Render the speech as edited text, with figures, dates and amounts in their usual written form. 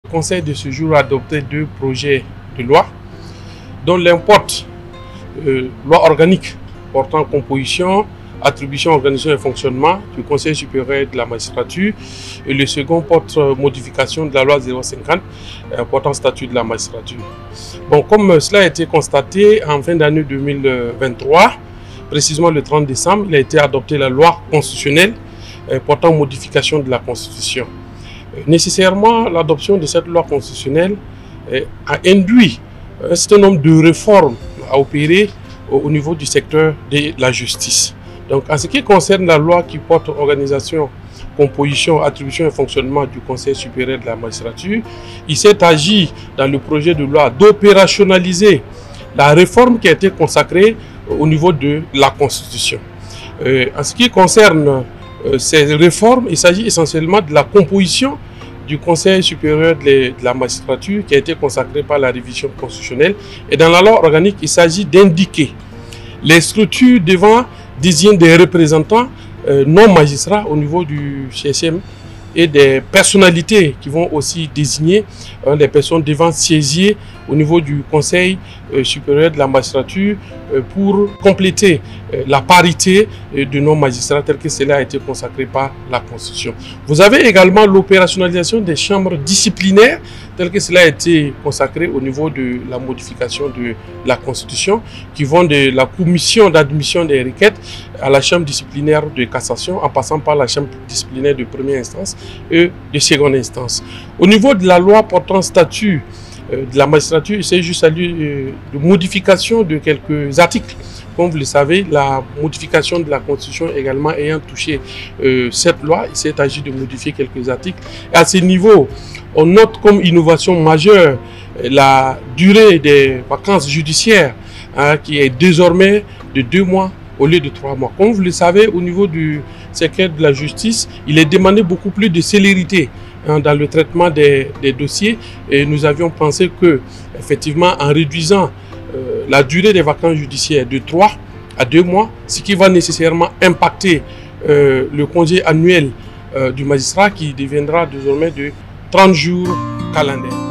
Le Conseil de ce jour a adopté 2 projets de loi, dont l'importe loi organique portant composition, attribution, organisation et fonctionnement du Conseil supérieur de la magistrature, et le second porte modification de la loi 050 portant statut de la magistrature. Bon, comme cela a été constaté en fin d'année 2023, précisément le 30 décembre, il a été adopté la loi constitutionnelle portant modification de la Constitution. Nécessairement, l'adoption de cette loi constitutionnelle a induit un certain nombre de réformes à opérer au niveau du secteur de la justice. Donc, en ce qui concerne la loi qui porte organisation, composition, attribution et fonctionnement du Conseil supérieur de la magistrature, il s'est agi dans le projet de loi d'opérationnaliser la réforme qui a été consacrée au niveau de la Constitution. En ce qui concerne ces réformes, il s'agit essentiellement de la composition du Conseil supérieur de la magistrature qui a été consacrée par la révision constitutionnelle. Et dans la loi organique, il s'agit d'indiquer les structures devant désigner des représentants non magistrats au niveau du CSM et des personnalités qui vont aussi désigner des personnes devant siéger au niveau du Conseil supérieur de la magistrature pour compléter la parité de non-magistrats tel que cela a été consacré par la Constitution. Vous avez également l'opérationnalisation des chambres disciplinaires tel que cela a été consacré au niveau de la modification de la Constitution qui vont de la commission d'admission des requêtes à la chambre disciplinaire de cassation en passant par la chambre disciplinaire de première instance et de seconde instance. Au niveau de la loi portant statut de la magistrature, il s'agit juste de modification de quelques articles. Comme vous le savez, la modification de la Constitution également ayant touché cette loi, il s'est agi de modifier quelques articles. Et à ce niveau, on note comme innovation majeure la durée des vacances judiciaires qui est désormais de 2 mois au lieu de 3 mois. Comme vous le savez, au niveau du secteur de la justice, il est demandé beaucoup plus de célérité dans le traitement des dossiers, et nous avions pensé que, effectivement, en réduisant la durée des vacances judiciaires de 3 à 2 mois, ce qui va nécessairement impacter le congé annuel du magistrat qui deviendra désormais de 30 jours calendaires.